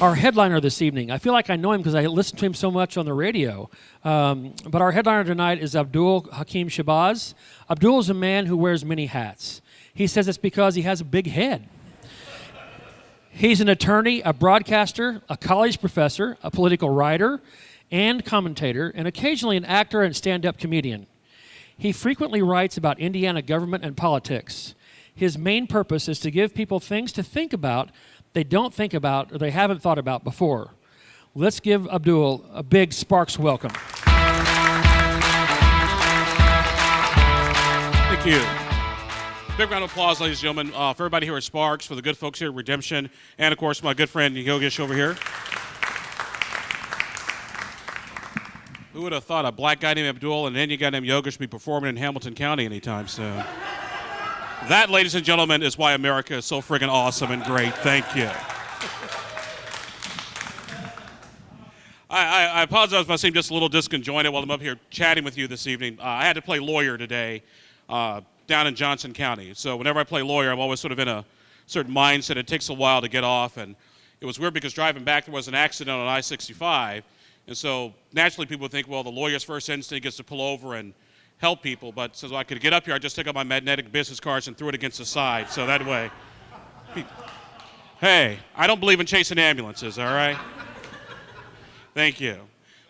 our headliner this evening. I feel like I know him because I listen to him so much on the radio. But our headliner tonight is Abdul-Hakim Shabazz. Abdul is a man who wears many hats. He says it's because he has a big head. He's an attorney, a broadcaster, a college professor, a political writer and commentator, and occasionally an actor and stand-up comedian. He frequently writes about Indiana government and politics. His main purpose is to give people things to think about they don't think about or they haven't thought about before. Let's give Abdul a big Sparks welcome. Thank you. Big round of applause, ladies and gentlemen, for everybody here at Sparks, for the good folks here at Redemption, and, of course, my good friend Yogesh over here. Who would have thought a black guy named Abdul and an Indian guy named Yogesh would be performing in Hamilton County anytime soon? That, ladies and gentlemen, is why America is so friggin' awesome and great. Thank you. I apologize if I seem just a little disconjointed while I'm up here chatting with you this evening. I had to play lawyer today down in Johnson County. So whenever I play lawyer, I'm always sort of in a certain mindset. It takes a while to get off. And it was weird because driving back, there was an accident on I-65. And so naturally people would think, well, the lawyer's first instinct is to pull over and help people. But so I could get up here, I just took out my magnetic business cards and threw it against the side. So that way, hey, I don't believe in chasing ambulances, all right? Thank you.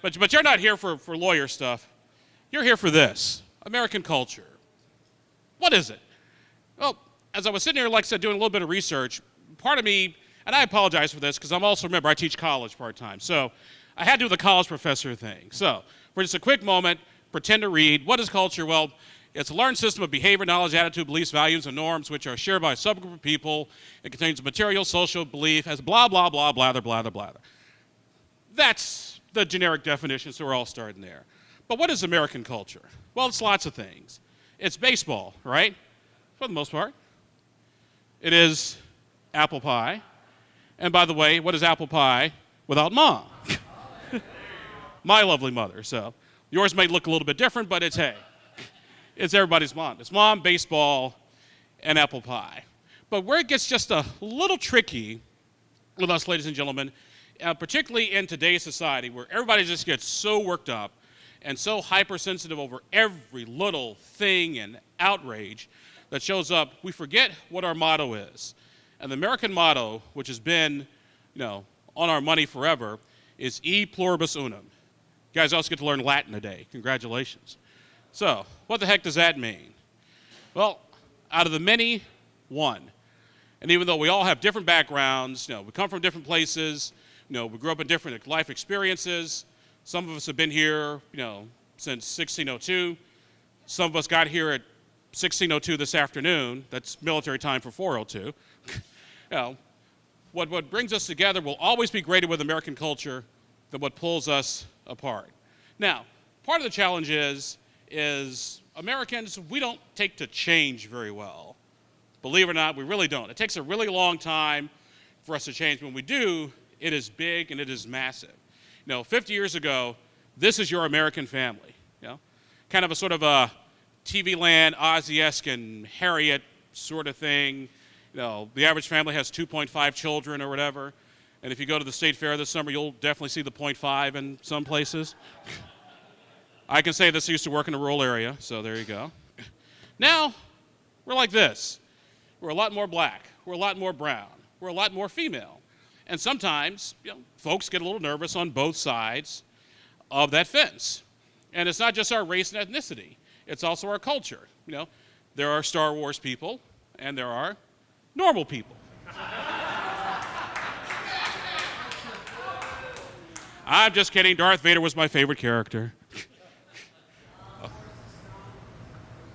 But you're not here for lawyer stuff. You're here for this, American culture. What is it? Well, as I was sitting here, like I said, doing a little bit of research, part of me, and I apologize for this because I'm also, remember, I teach college part-time. So I had to do the college professor thing. So for just a quick moment, pretend to read. What is culture? Well, it's a learned system of behavior, knowledge, attitude, beliefs, values, and norms which are shared by a subgroup of people. It contains material, social belief, as blah, blah, blah, blather, blather, blather. That's the generic definition, so we're all starting there. But what is American culture? Well, it's lots of things. It's baseball, right? For the most part. It is apple pie. And by the way, what is apple pie without mom? My lovely mother. So yours may look a little bit different, but it's, hey, it's everybody's mom. It's mom, baseball, and apple pie. But where it gets just a little tricky with us, ladies and gentlemen, particularly in today's society where everybody just gets so worked up and so hypersensitive over every little thing and outrage that shows up, we forget what our motto is. And the American motto, which has been, on our money forever, is E pluribus unum. You guys also get to learn Latin today. Congratulations. So, what the heck does that mean? Well, out of the many, one. And even though we all have different backgrounds, we come from different places, we grew up in different life experiences. Some of us have been here, since 1602. Some of us got here at 1602 this afternoon. That's military time for 402. What brings us together will always be greater with American culture than what pulls us apart. Now, part of the challenge is Americans, we don't take to change very well. Believe it or not, we really don't. It takes a really long time for us to change. When we do, it is big and it is massive. 50 years ago, this is your American family. Kind of a sort of a TV Land, Ozzy-esque and Harriet sort of thing. The average family has 2.5 children or whatever. And if you go to the state fair this summer, you'll definitely see the 0.5 in some places. I can say this, I used to work in a rural area, so there you go. Now, we're like this. We're a lot more black. We're a lot more brown. We're a lot more female. And sometimes, folks get a little nervous on both sides of that fence. And it's not just our race and ethnicity. It's also our culture. There are Star Wars people, and there are normal people. I'm just kidding. Darth Vader was my favorite character.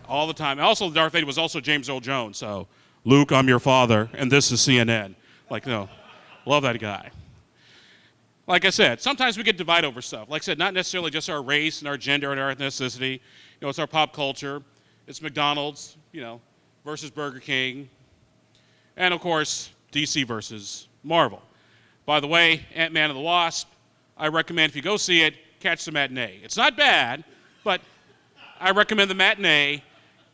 All the time. Also, Darth Vader was also James Earl Jones. So, Luke, I'm your father, and this is CNN. Love that guy. Like I said, sometimes we get divided over stuff. Like I said, not necessarily just our race and our gender and our ethnicity. It's our pop culture. It's McDonald's, versus Burger King. And, of course, DC versus Marvel. By the way, Ant-Man and the Wasp, I recommend if you go see it, catch the matinee. It's not bad, but I recommend the matinee.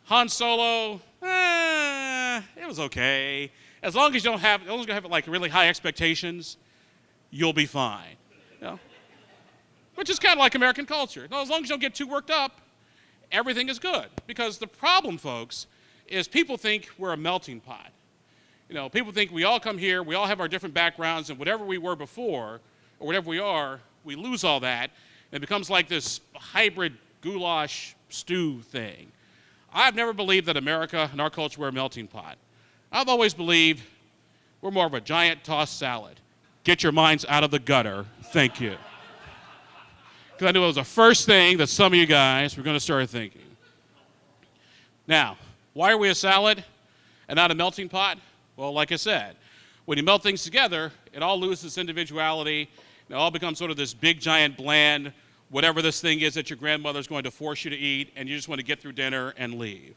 Han Solo, it was okay. As long as you don't have, really high expectations, you'll be fine. You know? Which is kind of like American culture. Now, as long as you don't get too worked up, everything is good. Because the problem, folks, is people think we're a melting pot. You know, people think we all come here, we all have our different backgrounds, and whatever we were before, or whatever we are, we lose all that, and it becomes like this hybrid goulash stew thing. I've never believed that America and our culture were a melting pot. I've always believed we're more of a giant tossed salad. Get your minds out of the gutter. Thank you. Because I knew it was the first thing that some of you guys were going to start thinking. Now, why are we a salad and not a melting pot? Well, like I said, when you melt things together, it all loses individuality. It all becomes sort of this big, giant, bland, whatever this thing is that your grandmother's going to force you to eat, and you just want to get through dinner and leave.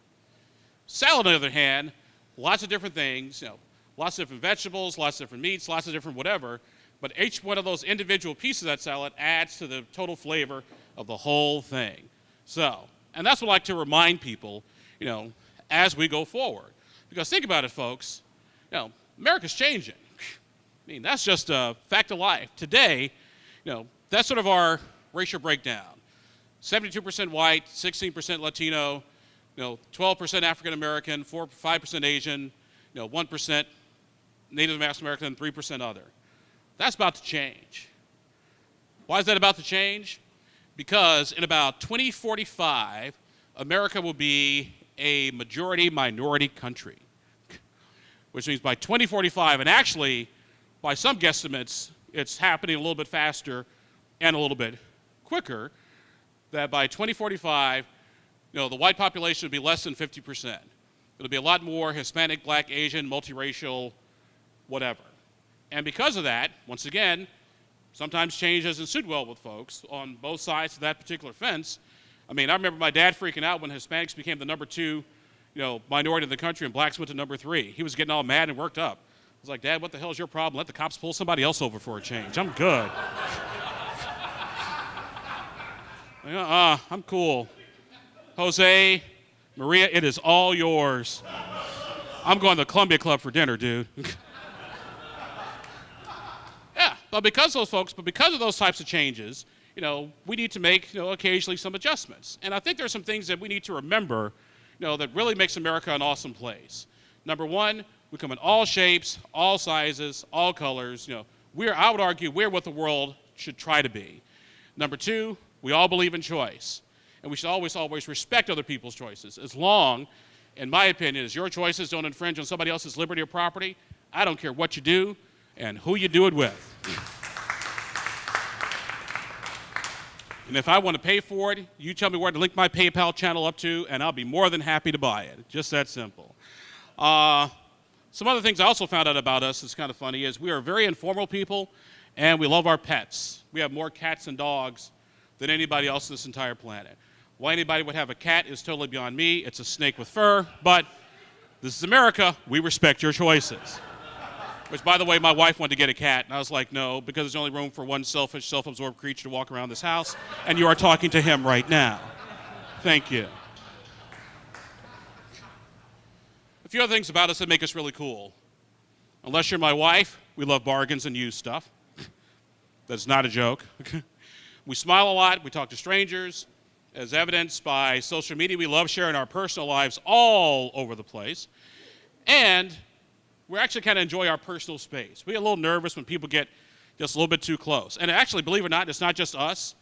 Salad, on the other hand, lots of different things, you know, lots of different vegetables, lots of different meats, lots of different whatever, but each one of those individual pieces of that salad adds to the total flavor of the whole thing. So, and that's what I like to remind people, you know, as we go forward. Because think about it, folks, you know, America's changing. I mean, that's just a fact of life. Today, you know, that's sort of our racial breakdown. 72% white, 16% Latino, you know, 12% African American, 5% Asian, you know, 1% Native American, and 3% other. That's about to change. Why is that about to change? Because in about 2045, America will be a majority-minority country, which means by 2045, and actually, by some guesstimates, it's happening a little bit faster and a little bit quicker, that by 2045, you know, the white population will be less than 50%. It'll be a lot more Hispanic, Black, Asian, multiracial, whatever. And because of that, once again, sometimes change doesn't sit well with folks on both sides of that particular fence. I mean, I remember my dad freaking out when Hispanics became the number 2, you know, minority in the country and blacks went to number 3. He was getting all mad and worked up. I was like, Dad, what the hell is your problem? Let the cops pull somebody else over for a change. I'm good. I'm cool. Jose, Maria, it is all yours. I'm going to the Columbia Club for dinner, dude. Yeah, but because of those types of changes, you know, we need to make, you know, occasionally some adjustments. And I think there are some things that we need to remember, you know, that really makes America an awesome place. Number one, we come in all shapes, all sizes, all colors. You know, I would argue we're what the world should try to be. Number two, we all believe in choice. And we should always respect other people's choices. As long, in my opinion, as your choices don't infringe on somebody else's liberty or property, I don't care what you do and who you do it with. And if I want to pay for it, you tell me where to link my PayPal channel up to, and I'll be more than happy to buy it. Just that simple. Some other things I also found out about us that's kind of funny is we are very informal people, and we love our pets. We have more cats and dogs than anybody else on this entire planet. Why anybody would have a cat is totally beyond me. It's a snake with fur, but this is America. We respect your choices. Which, by the way, my wife wanted to get a cat, and I was like, no, because there's only room for one selfish, self-absorbed creature to walk around this house, and you are talking to him right now. Thank you. A few other things about us that make us really cool. Unless you're my wife, we love bargains and used stuff. That's not a joke. We smile a lot. We talk to strangers. As evidenced by social media, we love sharing our personal lives all over the place. And we actually kind of enjoy our personal space. We get a little nervous when people get just a little bit too close. And actually, believe it or not, it's not just us.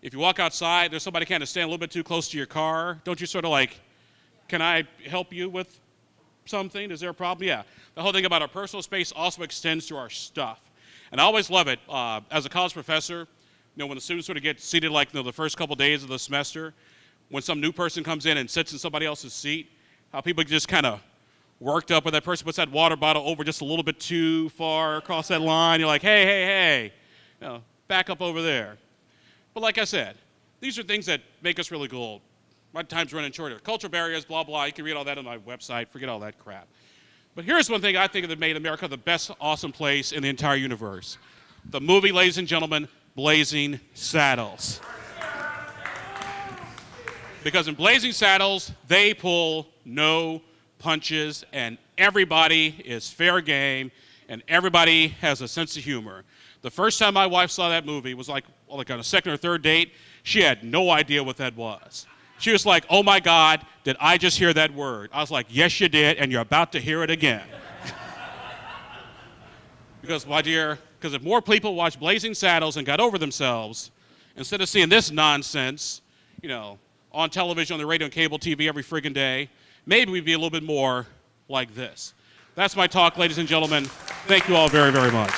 If you walk outside, there's somebody kind of standing a little bit too close to your car. Don't you sort of like, can I help you with something? Is there a problem? Yeah. The whole thing about our personal space also extends to our stuff. And I always love it. As a college professor, you know, when the students sort of get seated like, you know, the first couple days of the semester, when some new person comes in and sits in somebody else's seat, how people just kind of worked up when that person puts that water bottle over just a little bit too far across that line. You're like, hey, you know, back up over there. But like I said, these are things that make us really cool. My time's running shorter. Cultural barriers, blah, blah. You can read all that on my website. Forget all that crap. But here's one thing I think that made America the best awesome place in the entire universe. The movie, ladies and gentlemen, Blazing Saddles. Because in Blazing Saddles, they pull no punches, and everybody is fair game, and everybody has a sense of humor. The first time my wife saw that movie was like on a second or third date. She had no idea what that was. She was like, oh my God, did I just hear that word? I was like, yes, you did, and you're about to hear it again. Because, my dear, if more people watched Blazing Saddles and got over themselves, instead of seeing this nonsense, on television, on the radio and cable TV every friggin' day, maybe we'd be a little bit more like this. That's my talk, ladies and gentlemen. Thank you all very, very much.